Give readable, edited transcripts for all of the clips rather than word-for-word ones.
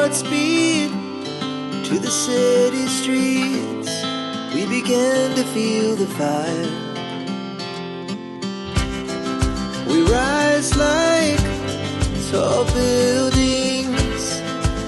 Godspeed to the city streets. We began to feel the fire. We rise like tall buildings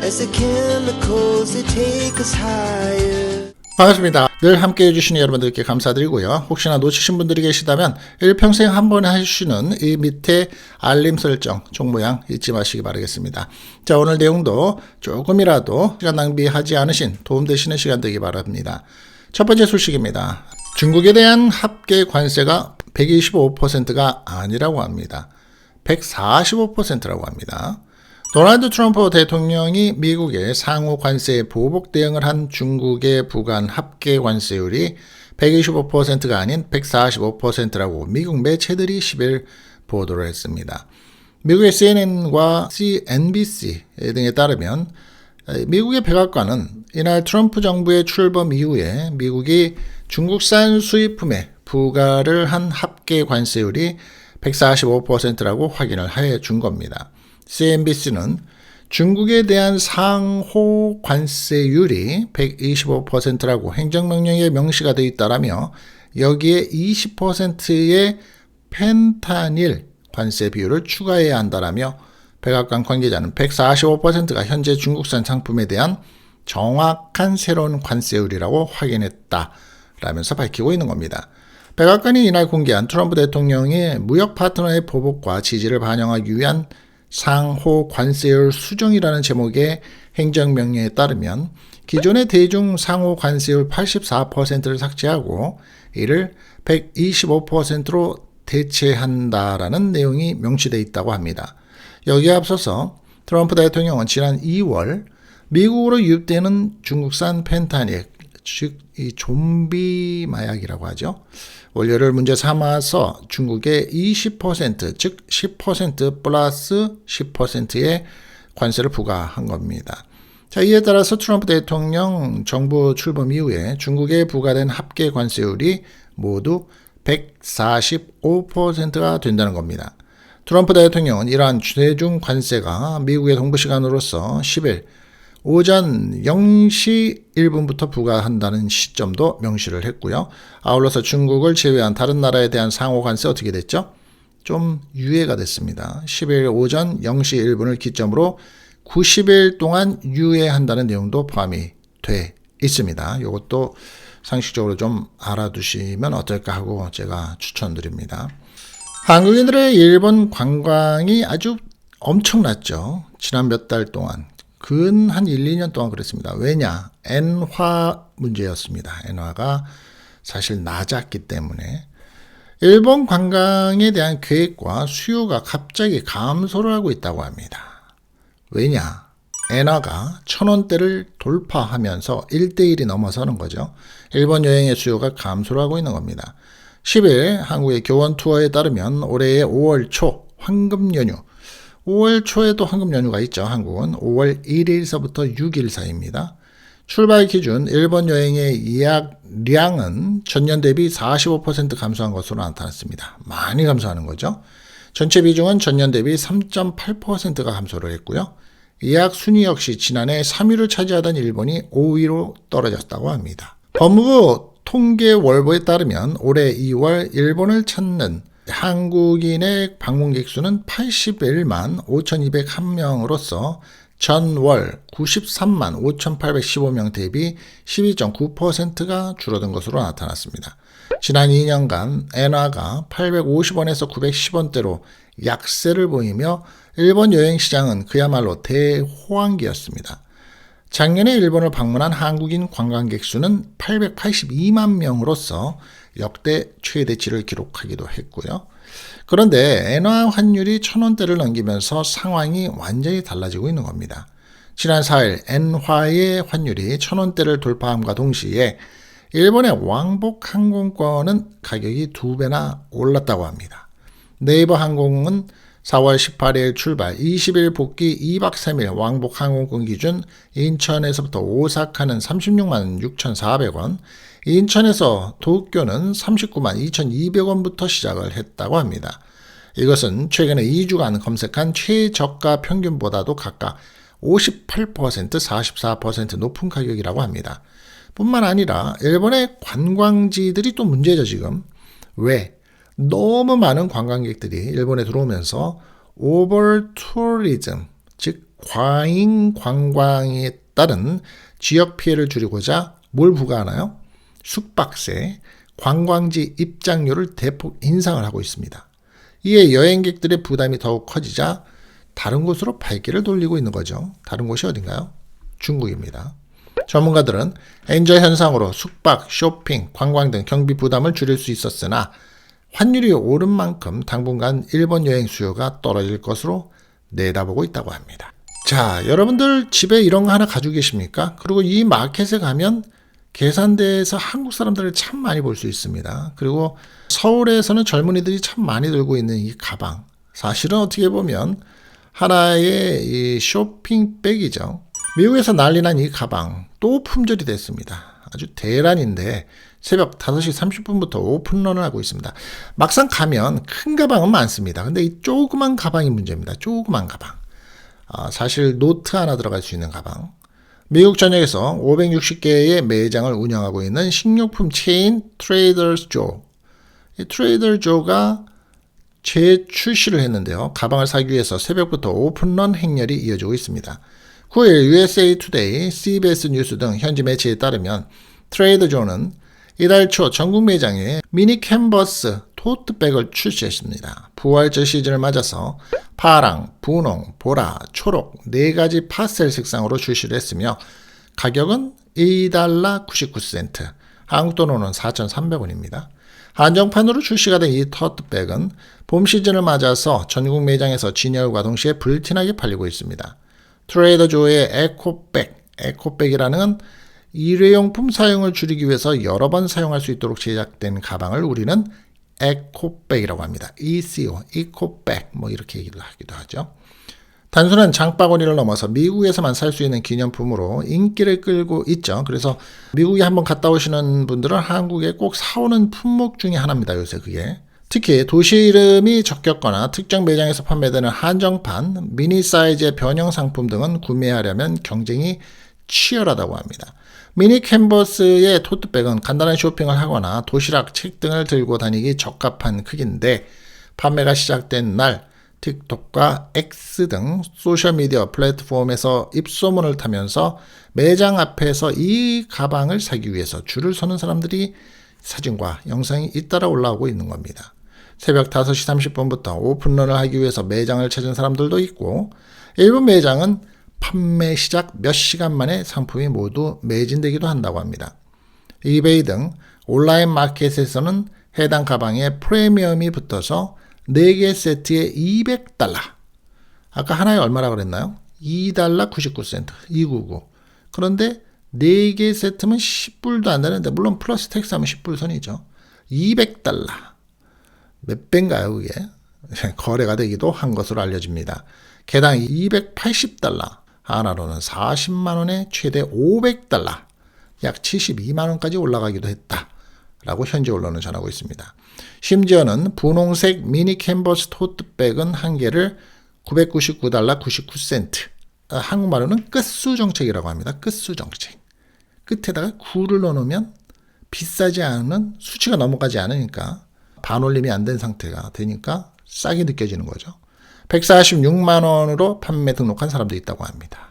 as the chemicals they take us higher. 반갑습니다. 늘 함께 해주시는 여러분들께 감사드리고요. 혹시나 놓치신 분들이 계시다면 일평생 한 번에 하시는 이 밑에 알림 설정 종 모양 잊지 마시기 바라겠습니다. 자, 오늘 내용도 조금이라도 시간 낭비하지 않으신 도움되시는 시간 되기 바랍니다. 첫 번째 소식입니다. 중국에 대한 합계 관세가 125%가 아니라고 합니다. 145%라고 합니다. 도널드 트럼프 대통령이 미국의 상호 관세에 보복 대응을 한 중국에 부과한 합계 관세율이 125%가 아닌 145%라고 미국 매체들이 10일 보도를 했습니다. 미국의 CNN과 CNBC 등에 따르면 미국의 백악관은 이날 트럼프 정부의 출범 이후에 미국이 중국산 수입품에 부과를 한 합계 관세율이 145%라고 확인을 해 준 겁니다. CNBC는 중국에 대한 상호 관세율이 125%라고 행정명령에 명시가 되어 있다라며 여기에 20%의 펜타닐 관세 비율을 추가해야 한다라며 백악관 관계자는 145%가 현재 중국산 상품에 대한 정확한 새로운 관세율이라고 확인했다라면서 밝히고 있는 겁니다. 백악관이 이날 공개한 트럼프 대통령의 무역 파트너의 보복과 지지를 반영하기 위한 상호 관세율 수정이라는 제목의 행정명령에 따르면 기존의 대중 상호 관세율 84%를 삭제하고 이를 125%로 대체한다라는 내용이 명시되어 있다고 합니다. 여기에 앞서서 트럼프 대통령은 지난 2월 미국으로 유입되는 중국산 펜타닐, 즉 이 좀비 마약이라고 하죠. 원료를 문제 삼아서 중국에 20%, 즉 10% 플러스 10%의 관세를 부과한 겁니다. 자, 이에 따라서 트럼프 대통령 정부 출범 이후에 중국에 부과된 합계 관세율이 모두 145%가 된다는 겁니다. 트럼프 대통령은 이러한 최종 관세가 미국의 동부 시간으로서 10일 오전 0시 1분부터 부과한다는 시점도 명시를 했고요. 아울러서 중국을 제외한 다른 나라에 대한 상호 관세 어떻게 됐죠? 좀 유예가 됐습니다. 10일 오전 0시 1분을 기점으로 90일 동안 유예한다는 내용도 포함이 돼 있습니다. 이것도 상식적으로 좀 알아두시면 어떨까 하고 제가 추천드립니다. 한국인들의 일본 관광이 아주 엄청났죠. 지난 몇 달 동안. 근 한 1, 2년 동안 그랬습니다. 왜냐? 엔화 문제였습니다. 엔화가 사실 낮았기 때문에 일본 관광에 대한 계획과 수요가 갑자기 감소를 하고 있다고 합니다. 왜냐? 엔화가 1,000원대를 돌파하면서 1대1이 넘어서는 거죠. 일본 여행의 수요가 감소를 하고 있는 겁니다. 10일 한국의 교원 투어에 따르면 올해의 5월 초 황금 연휴 5월 초에도 황금 연휴가 있죠. 한국은 5월 1일서부터 6일 사이입니다. 출발 기준 일본 여행의 예약량은 전년 대비 45% 감소한 것으로 나타났습니다. 많이 감소하는 거죠. 전체 비중은 전년 대비 3.8%가 감소를 했고요. 예약 순위 역시 지난해 3위를 차지하던 일본이 5위로 떨어졌다고 합니다. 법무부 통계월보에 따르면 올해 2월 일본을 찾는 한국인의 방문객 수는 81만 5,201명으로서 전월 93만 5,815명 대비 12.9%가 줄어든 것으로 나타났습니다. 지난 2년간 엔화가 850원에서 910원대로 약세를 보이며 일본 여행시장은 그야말로 대호황기였습니다. 작년에 일본을 방문한 한국인 관광객 수는 882만 명으로서 역대 최대치를 기록하기도 했고요. 그런데 엔화 환율이 1,000원대를 넘기면서 상황이 완전히 달라지고 있는 겁니다. 지난 4일 엔화의 환율이 1,000원대를 돌파함과 동시에 일본의 왕복 항공권은 가격이 2배나 올랐다고 합니다. 네이버 항공은 4월 18일 출발 20일 복귀 2박 3일 왕복 항공권 기준 인천에서부터 오사카는 36만 6,400원, 인천에서 도쿄는 39만 2,200원부터 시작을 했다고 합니다. 이것은 최근에 2주간 검색한 최저가 평균보다도 각각 58%, 44% 높은 가격이라고 합니다. 뿐만 아니라 일본의 관광지들이 또 문제죠, 지금. 왜? 너무 많은 관광객들이 일본에 들어오면서 오버 투어리즘, 즉 과잉 관광에 따른 지역 피해를 줄이고자 뭘 부과하나요? 숙박세, 관광지 입장료를 대폭 인상을 하고 있습니다. 이에 여행객들의 부담이 더욱 커지자 다른 곳으로 발길을 돌리고 있는 거죠. 다른 곳이 어딘가요? 중국입니다. 전문가들은 엔저 현상으로 숙박, 쇼핑, 관광 등 경비 부담을 줄일 수 있었으나 환율이 오른 만큼 당분간 일본 여행 수요가 떨어질 것으로 내다보고 있다고 합니다. 자, 여러분들 집에 이런 거 하나 가지고 계십니까? 그리고 이 마켓에 가면 계산대에서 한국 사람들을 참 많이 볼 수 있습니다. 그리고 서울에서는 젊은이들이 참 많이 들고 있는 이 가방. 사실은 어떻게 보면 하나의 이 쇼핑백이죠. 미국에서 난리난 이 가방 또 품절이 됐습니다. 아주 대란인데 새벽 5시 30분부터 오픈런을 하고 있습니다. 막상 가면 큰 가방은 많습니다. 근데 이 조그만 가방이 문제입니다. 조그만 가방. 사실 노트 하나 들어갈 수 있는 가방. 미국 전역에서 560개의 매장을 운영하고 있는 식료품 체인 트레이더스 조. 이 트레이더 조가 재출시를 했는데요. 가방을 사기 위해서 새벽부터 오픈런 행렬이 이어지고 있습니다. 9일 USA Today, CBS 뉴스 등 현지 매체에 따르면 트레이더 조는 이달 초 전국 매장에 미니 캔버스 토트백을 출시했습니다. 부활절 시즌을 맞아서 파랑, 분홍, 보라, 초록 4가지 파스텔 색상으로 출시를 했으며 가격은 $2.99, 한국 돈으로는 4,300원입니다. 한정판으로 출시가 된 이 토트백은 봄 시즌을 맞아서 전국 매장에서 진열과 동시에 불티나게 팔리고 있습니다. 트레이더 조의 에코백이라는 일회용품 사용을 줄이기 위해서 여러 번 사용할 수 있도록 제작된 가방을 우리는 에코백이라고 합니다. ECO, 이코백 이렇게 얘기를 하기도 하죠. 단순한 장바구니를 넘어서 미국에서만 살 수 있는 기념품으로 인기를 끌고 있죠. 그래서 미국에 한번 갔다 오시는 분들은 한국에 꼭 사오는 품목 중에 하나입니다. 요새 그게. 특히 도시 이름이 적혔거나 특정 매장에서 판매되는 한정판, 미니 사이즈의 변형 상품 등은 구매하려면 경쟁이 치열하다고 합니다. 미니 캔버스의 토트백은 간단한 쇼핑을 하거나 도시락, 책 등을 들고 다니기 적합한 크기인데 판매가 시작된 날 틱톡과 X 등 소셜미디어 플랫폼에서 입소문을 타면서 매장 앞에서 이 가방을 사기 위해서 줄을 서는 사람들이 사진과 영상이 잇따라 올라오고 있는 겁니다. 새벽 5시 30분부터 오픈런을 하기 위해서 매장을 찾은 사람들도 있고 일부 매장은 판매 시작 몇 시간 만에 상품이 모두 매진되기도 한다고 합니다. 이베이 등 온라인 마켓에서는 해당 가방에 프리미엄이 붙어서 4개 세트에 $200. 아까 하나에 얼마라고 그랬나요? $2.99, 299. 그런데 4개 세트면 10불도 안 되는데 물론 플러스 텍스 하면 10불 선이죠. $200. 몇 배인가요 그게? 거래가 되기도 한 것으로 알려집니다. 개당 $280. 하나로는 40만원에 최대 $500. 약 72만원까지 올라가기도 했다. 라고 현지 언론은 전하고 있습니다. 심지어는 분홍색 미니 캔버스 토트백은 한 개를 $999.99. 한국말로는 끝수 정책이라고 합니다. 끝수 정책. 끝에다가 9를 넣어놓으면 비싸지 않은 수치가 넘어가지 않으니까 반올림이 안 된 상태가 되니까 싸게 느껴지는 거죠. 146만원으로 판매 등록한 사람도 있다고 합니다.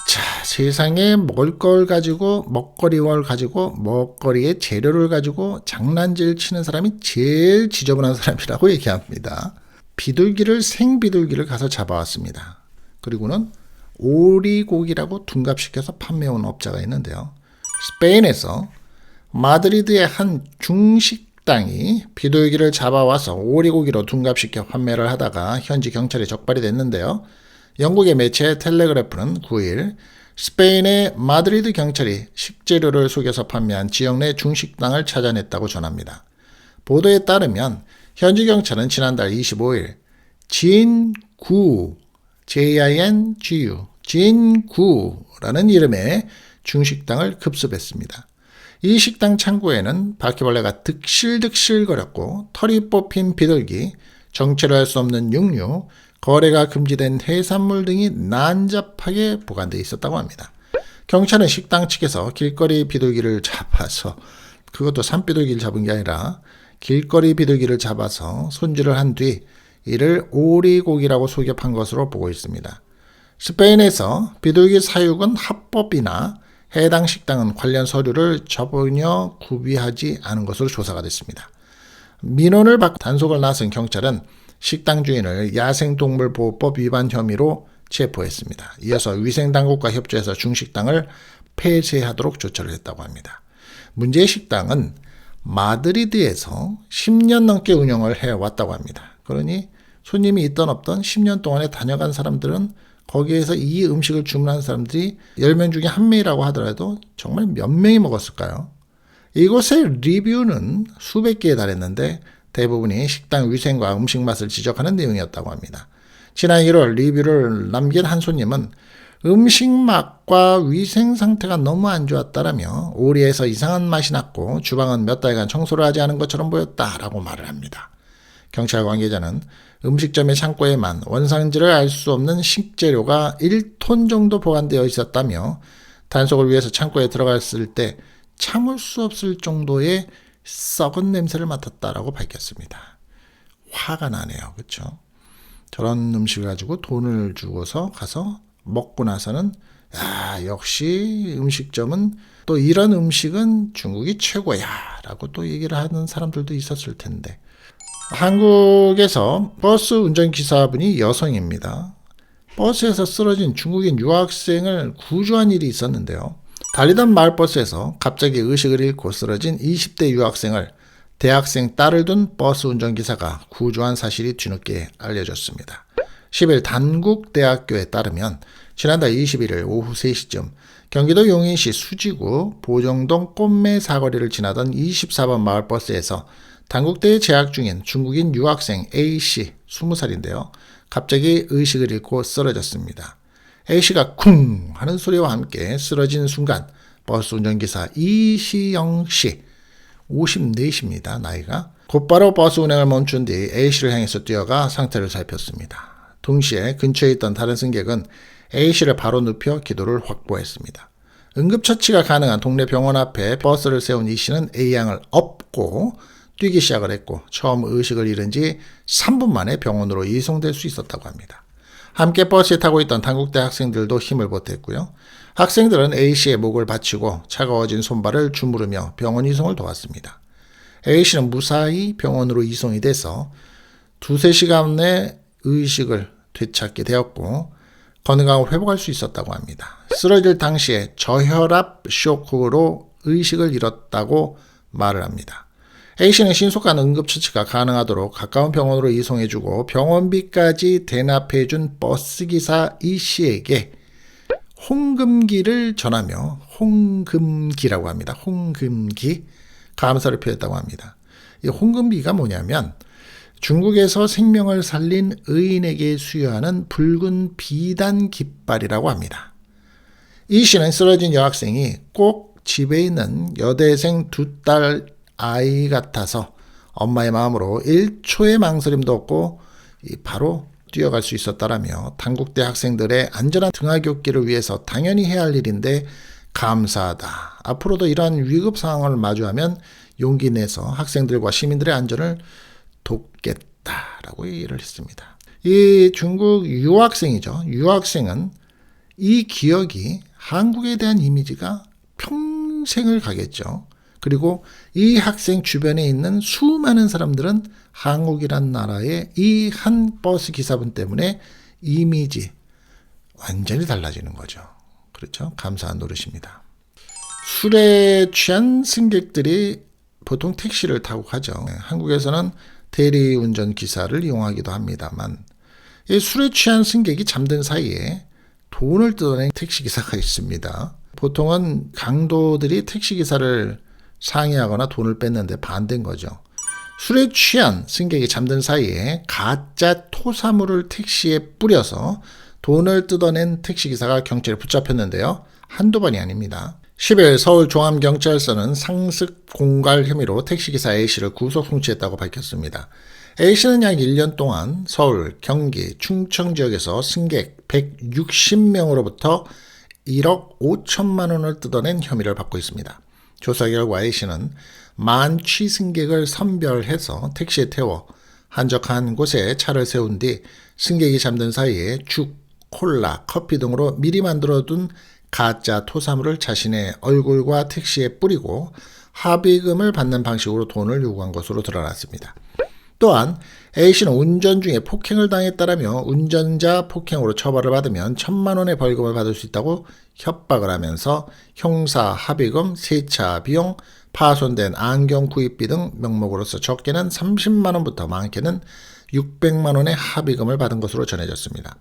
자, 세상에 먹을 걸 가지고 먹거리를 가지고 먹거리의 재료를 가지고 장난질 치는 사람이 제일 지저분한 사람이라고 얘기합니다. 생비둘기를 가서 잡아왔습니다. 그리고는 오리고기라고 둔갑시켜서 판매해온 업자가 있는데요. 스페인에서 마드리드의 한 중식당이 비둘기를 잡아와서 오리고기로 둔갑시켜 판매를 하다가 현지 경찰에 적발이 됐는데요. 영국의 매체 텔레그래프는 9일 스페인의 마드리드 경찰이 식재료를 속여서 판매한 지역 내 중식당을 찾아냈다고 전합니다. 보도에 따르면 현지 경찰은 지난달 25일 JINGU, 진구라는 이름의 중식당을 급습했습니다. 이 식당 창고에는 바퀴벌레가 득실득실거렸고 털이 뽑힌 비둘기, 정체를 할 수 없는 육류, 거래가 금지된 해산물 등이 난잡하게 보관되어 있었다고 합니다. 경찰은 식당 측에서 길거리 비둘기를 잡아서, 그것도 산비둘기를 잡은 게 아니라 길거리 비둘기를 잡아서 손질을 한 뒤 이를 오리고기라고 속여 판 것으로 보고 있습니다. 스페인에서 비둘기 사육은 합법이나 해당 식당은 관련 서류를 전혀 구비하지 않은 것으로 조사가 됐습니다. 민원을 받고 단속을 나선 경찰은 식당 주인을 야생동물보호법 위반 혐의로 체포했습니다. 이어서 위생당국과 협조해서 중식당을 폐쇄하도록 조처를 했다고 합니다. 문제의 식당은 마드리드에서 10년 넘게 운영을 해왔다고 합니다. 그러니 손님이 있던 없던 10년 동안에 다녀간 사람들은 거기에서 이 음식을 주문한 사람들이 10명 중에 1명이라고 하더라도 정말 몇 명이 먹었을까요? 이곳의 리뷰는 수백 개에 달했는데 대부분이 식당 위생과 음식 맛을 지적하는 내용이었다고 합니다. 지난 1월 리뷰를 남긴 한 손님은 음식 맛과 위생 상태가 너무 안 좋았다라며 오리에서 이상한 맛이 났고 주방은 몇 달간 청소를 하지 않은 것처럼 보였다라고 말을 합니다. 경찰 관계자는 음식점의 창고에만 원산지를 알 수 없는 식재료가 1톤 정도 보관되어 있었다며 단속을 위해서 창고에 들어갔을 때 참을 수 없을 정도의 썩은 냄새를 맡았다라고 밝혔습니다. 화가 나네요. 그렇죠? 저런 음식을 가지고 돈을 주고서 가서 먹고 나서는 역시 음식점은 또 이런 음식은 중국이 최고야 라고 또 얘기를 하는 사람들도 있었을 텐데, 한국에서 버스 운전기사분이 여성입니다. 버스에서 쓰러진 중국인 유학생을 구조한 일이 있었는데요. 달리던 마을버스에서 갑자기 의식을 잃고 쓰러진 20대 유학생을 대학생 딸을 둔 버스 운전기사가 구조한 사실이 뒤늦게 알려졌습니다. 10일 단국대학교에 따르면 지난달 21일 오후 3시쯤 경기도 용인시 수지구 보정동 꽃매 사거리를 지나던 24번 마을버스에서 단국대에 재학 중인 중국인 유학생 A씨 20살인데요. 갑자기 의식을 잃고 쓰러졌습니다. A씨가 쿵 하는 소리와 함께 쓰러진 순간 버스 운전기사 이시영씨 54입니다. 나이가. 곧바로 버스 운행을 멈춘 뒤 A씨를 향해서 뛰어가 상태를 살폈습니다. 동시에 근처에 있던 다른 승객은 A씨를 바로 눕혀 기도를 확보했습니다. 응급처치가 가능한 동네 병원 앞에 버스를 세운 E씨는 A양을 업고 뛰기 시작을 했고 처음 의식을 잃은 지 3분 만에 병원으로 이송될 수 있었다고 합니다. 함께 버스에 타고 있던 단국대 학생들도 힘을 보탰고요. 학생들은 A씨의 목을 받치고 차가워진 손발을 주무르며 병원 이송을 도왔습니다. A씨는 무사히 병원으로 이송이 돼서 2-3시간 내 의식을 되찾게 되었고 건강을 회복할 수 있었다고 합니다. 쓰러질 당시에 저혈압 쇼크로 의식을 잃었다고 말을 합니다. A씨는 신속한 응급처치가 가능하도록 가까운 병원으로 이송해주고 병원비까지 대납해준 버스기사 E씨에게 홍금기를 전하며 홍금기라고 합니다. 홍금기 감사를 표했다고 합니다. 이 홍금기가 뭐냐면 중국에서 생명을 살린 의인에게 수여하는 붉은 비단 깃발이라고 합니다. E씨는 쓰러진 여학생이 꼭 집에 있는 여대생 2딸 아이 같아서 엄마의 마음으로 1초의 망설임도 없고 바로 뛰어갈 수 있었다라며 단국대 학생들의 안전한 등하굣길을 위해서 당연히 해야 할 일인데 감사하다. 앞으로도 이러한 위급 상황을 마주하면 용기 내서 학생들과 시민들의 안전을 돕겠다라고 얘기를 했습니다. 이 중국 유학생이죠. 유학생은 이 기억이 한국에 대한 이미지가 평생을 가겠죠. 그리고 이 학생 주변에 있는 수많은 사람들은 한국이란 나라의 이 한 버스 기사분 때문에 이미지 완전히 달라지는 거죠. 그렇죠? 감사한 노릇입니다. 술에 취한 승객들이 보통 택시를 타고 가죠. 한국에서는 대리운전 기사를 이용하기도 합니다만 이 술에 취한 승객이 잠든 사이에 돈을 뜯어낸 택시기사가 있습니다. 보통은 강도들이 택시기사를 상해하거나 돈을 뺐는데 반대인 거죠. 술에 취한 승객이 잠든 사이에 가짜 토사물을 택시에 뿌려서 돈을 뜯어낸 택시기사가 경찰에 붙잡혔는데요. 한두 번이 아닙니다. 10일 서울종합경찰서는 상습 공갈 혐의로 택시기사 A씨를 구속 송치했다고 밝혔습니다. A씨는 약 1년 동안 서울, 경기, 충청 지역에서 승객 160명으로부터 1억 5천만 원을 뜯어낸 혐의를 받고 있습니다. 조사 결과 A씨는 만취 승객을 선별해서 택시에 태워 한적한 곳에 차를 세운 뒤 승객이 잠든 사이에 죽, 콜라, 커피 등으로 미리 만들어둔 가짜 토사물을 자신의 얼굴과 택시에 뿌리고 합의금을 받는 방식으로 돈을 요구한 것으로 드러났습니다. 또한 A씨는 운전 중에 폭행을 당했다라며 운전자 폭행으로 처벌을 받으면 1,000만 원의 벌금을 받을 수 있다고 협박을 하면서 형사 합의금, 세차 비용, 파손된 안경 구입비 등 명목으로서 적게는 30만 원부터 많게는 600만 원의 합의금을 받은 것으로 전해졌습니다.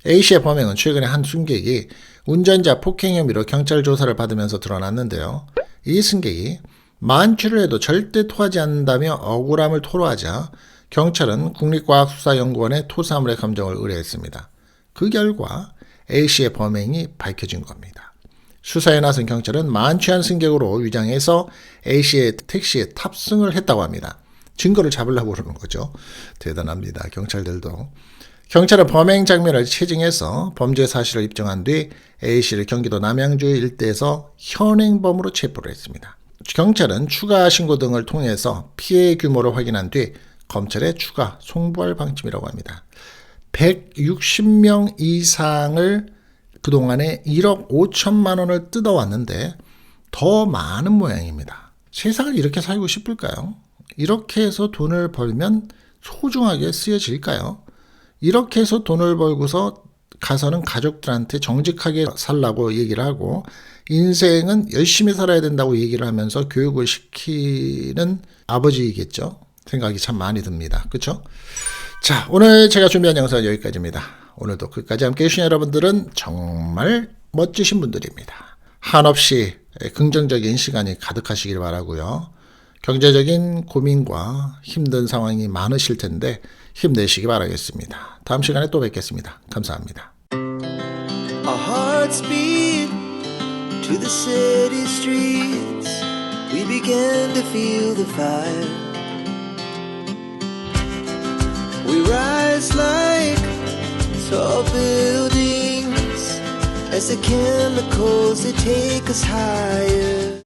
A씨의 범행은 최근에 한 승객이 운전자 폭행 혐의로 경찰 조사를 받으면서 드러났는데요. 이 승객이 만취를 해도 절대 토하지 않는다며 억울함을 토로하자 경찰은 국립과학수사연구원에 토사물의 감정을 의뢰했습니다. 그 결과 A씨의 범행이 밝혀진 겁니다. 수사에 나선 경찰은 만취한 승객으로 위장해서 A씨의 택시에 탑승을 했다고 합니다. 증거를 잡으려고 그러는 거죠. 대단합니다. 경찰들도. 경찰은 범행 장면을 체증해서 범죄 사실을 입증한 뒤 A씨를 경기도 남양주 일대에서 현행범으로 체포를 했습니다. 경찰은 추가 신고 등을 통해서 피해 규모를 확인한 뒤 검찰에 추가 송부할 방침이라고 합니다. 160명 이상을 그동안에 1억 5천만 원을 뜯어왔는데 더 많은 모양입니다. 세상을 이렇게 살고 싶을까요? 이렇게 해서 돈을 벌면 소중하게 쓰여질까요? 이렇게 해서 돈을 벌고서 가서는 가족들한테 정직하게 살라고 얘기를 하고 인생은 열심히 살아야 된다고 얘기를 하면서 교육을 시키는 아버지이겠죠. 생각이 참 많이 듭니다. 그렇죠? 자, 오늘 제가 준비한 영상은 여기까지입니다. 오늘도 끝까지 함께해 주신 여러분들은 정말 멋지신 분들입니다. 한없이 긍정적인 시간이 가득하시길 바라고요. 경제적인 고민과 힘든 상황이 많으실 텐데 힘내시기 바라겠습니다. 다음 시간에 또 뵙겠습니다. 감사합니다. Our hearts beat to the city streets. We began to feel the fire. We rise like tall buildings as the chemicals they take us higher.